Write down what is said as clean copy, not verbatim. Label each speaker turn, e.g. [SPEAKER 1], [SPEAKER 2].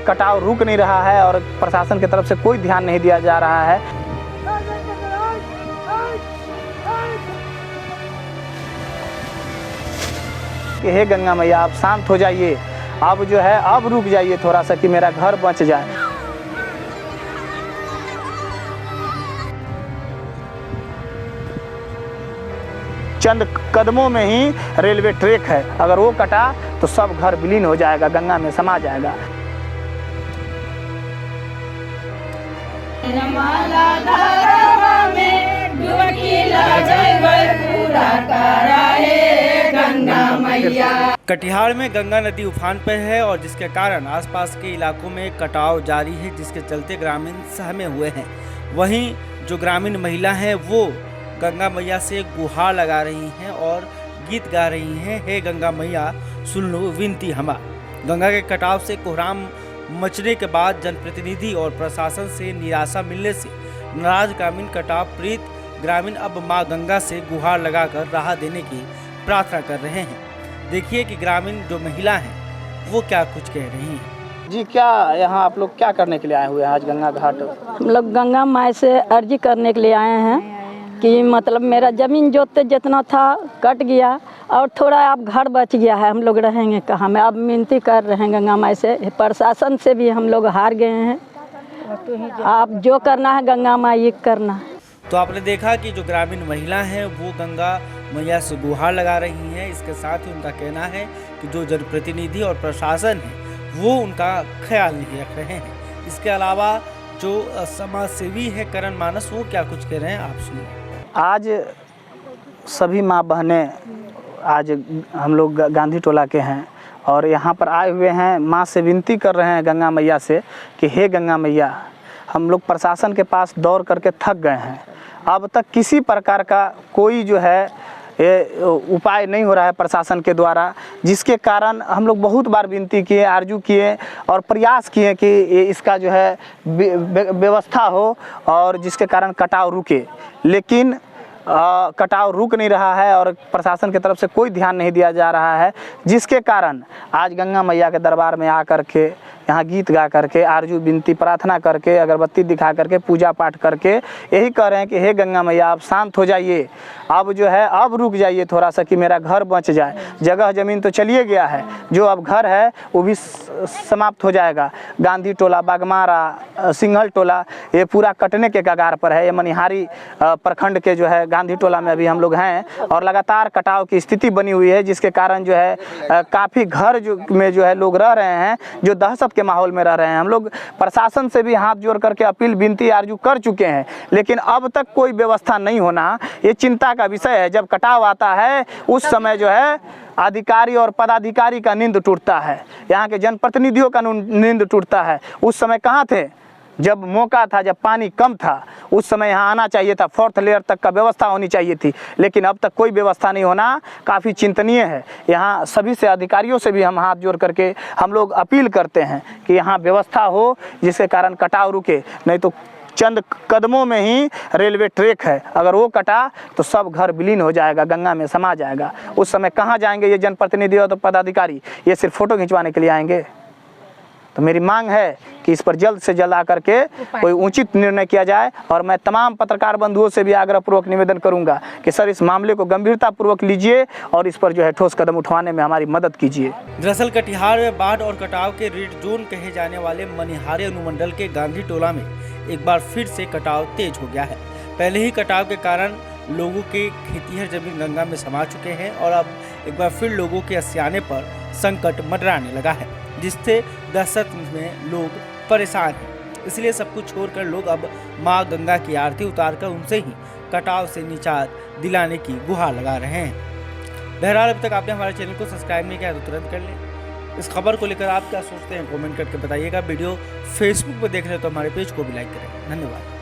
[SPEAKER 1] कटाव रुक नहीं रहा है और प्रशासन की तरफ से कोई ध्यान नहीं दिया जा रहा है। कि हे गंगा मैया आप शांत हो जाइए, अब जो है अब रुक जाइए थोड़ा सा कि मेरा घर बच जाए। चंद कदमों में ही रेलवे ट्रैक है, अगर वो कटा तो सब घर विलीन हो जाएगा, गंगा में समा जाएगा।
[SPEAKER 2] कटिहार में गंगा नदी उफान पर है और जिसके कारण आसपास के इलाकों में कटाव जारी है, जिसके चलते ग्रामीण सहमे हुए हैं। वहीं जो ग्रामीण महिला हैं वो गंगा मैया से गुहार लगा रही हैं और गीत गा रही हैं, हे गंगा मैया सुन लो विनती हमार। गंगा के कटाव से कोहराम मचने के बाद जनप्रतिनिधि और प्रशासन से निराशा मिलने से नाराज ग्रामीण कटाव पीड़ित ग्रामीण अब मां गंगा से गुहार लगाकर राहत देने की प्रार्थना कर रहे हैं। देखिए कि ग्रामीण जो महिला हैं वो क्या कुछ कह रही हैं।
[SPEAKER 1] जी, क्या यहाँ आप लोग क्या करने के लिए आए हुए हैं आज गंगा घाट?
[SPEAKER 3] हम लोग गंगा माई से अर्जी करने के लिए आए हैं कि मतलब मेरा ज़मीन जोतते जितना था कट गया और थोड़ा अब घर बच गया है, हम लोग रहेंगे कहाँ में। अब मिनती कर रहे हैं गंगा माई से, प्रशासन से भी हम लोग हार गए हैं। आप जो करना है गंगा माई ये करना।
[SPEAKER 2] तो आपने देखा कि जो ग्रामीण महिला हैं वो गंगा मैया से गुहार लगा रही हैं। इसके साथ ही उनका कहना है कि जो जनप्रतिनिधि और प्रशासन है वो उनका ख्याल नहीं रख रहे हैं। इसके अलावा जो समाज सेवी है करण मानस, वो क्या कुछ कह रहे हैं आप सुनिए।
[SPEAKER 1] आज सभी माँ बहनें आज हम लोग गांधी टोला के हैं और यहाँ पर आए हुए हैं, माँ से विनती कर रहे हैं गंगा मैया से कि हे गंगा मैया, हम लोग प्रशासन के पास दौड़ करके थक गए हैं। अब तक किसी प्रकार का कोई जो है ये उपाय नहीं हो रहा है प्रशासन के द्वारा, जिसके कारण हम लोग बहुत बार विनती किए, आरजू किए और प्रयास किए कि ये इसका जो है व्यवस्था हो और जिसके कारण कटाव रुके, लेकिन कटाव रुक नहीं रहा है और प्रशासन की तरफ से कोई ध्यान नहीं दिया जा रहा है, जिसके कारण आज गंगा मैया के दरबार में आकर के यहाँ गीत गा करके, आरजू विनती प्रार्थना करके, अगरबत्ती दिखा करके, पूजा पाठ करके यही कह रहे हैं कि हे गंगा मैया आप शांत हो जाइए, अब जो है अब रुक जाइए थोड़ा सा कि मेरा घर बच जाए। जगह ज़मीन तो चलिए गया है, जो अब घर है वो भी समाप्त हो जाएगा। गांधी टोला, बागमारा, सिंघल टोला ये पूरा कटने के कगार पर है। ये मनिहारी प्रखंड के जो है गांधी टोला में अभी हम लोग हैं और लगातार कटाव की स्थिति बनी हुई है, जिसके कारण जो है काफ़ी घर में जो है लोग रह रहे हैं जो दहशत के माहौल में रह रहे हैं। हम लोग प्रशासन से भी हाथ जोड़ करके अपील विनती आरजू कर चुके हैं, लेकिन अब तक कोई व्यवस्था नहीं होना ये चिंता का विषय है। जब कटाव आता है उस समय जो है अधिकारी और पदाधिकारी का नींद टूटता है, यहाँ के जनप्रतिनिधियों का नींद टूटता है। उस समय कहाँ थे जब मौका था, जब पानी कम था, उस समय यहाँ आना चाहिए था, 4th लेयर तक का व्यवस्था होनी चाहिए थी, लेकिन अब तक कोई व्यवस्था नहीं होना काफ़ी चिंतनीय है। यहाँ सभी से अधिकारियों से भी हम हाथ जोड़ करके हम लोग अपील करते हैं कि यहाँ व्यवस्था हो जिसके कारण कटाव रुके, नहीं तो चंद कदमों में ही रेलवे ट्रैक है, अगर वो कटा तो सब घर विलीन हो जाएगा, गंगा में समा जाएगा। उस समय कहाँ जाएंगे ये जनप्रतिनिधि और पदाधिकारी? ये सिर्फ फ़ोटो खिंचवाने के लिए आएंगे? तो मेरी मांग है कि इस पर जल्द से जल्द आकर के कोई उचित निर्णय किया जाए और मैं तमाम पत्रकार बंधुओं से भी आग्रहपूर्वक निवेदन करूंगा कि सर इस मामले को गंभीरतापूर्वक लीजिए और इस पर जो है ठोस कदम उठवाने में हमारी मदद कीजिए।
[SPEAKER 2] दरअसल कटिहार में बाढ़ और कटाव के रेड जोन कहे जाने वाले मनिहारी अनुमंडल के गांधी टोला में एक बार फिर से कटाव तेज हो गया है। पहले ही कटाव के कारण लोगों के खेतीहर जमीन गंगा में समा चुके हैं और अब एक बार फिर लोगों के आसियाने पर संकट मंडराने लगा है, जिससे दहशत में लोग परेशान हैं। इसलिए सब कुछ छोड़कर लोग अब मां गंगा की आरती उतारकर उनसे ही कटाव से निजात दिलाने की गुहार लगा रहे हैं। बहरहाल अभी तक आपने हमारे चैनल को सब्सक्राइब नहीं किया तो तुरंत कर लें। इस खबर को लेकर आप क्या सोचते हैं कमेंट करके बताइएगा। वीडियो फेसबुक पर देख रहे हो तो हमारे पेज को भी लाइक करें। धन्यवाद।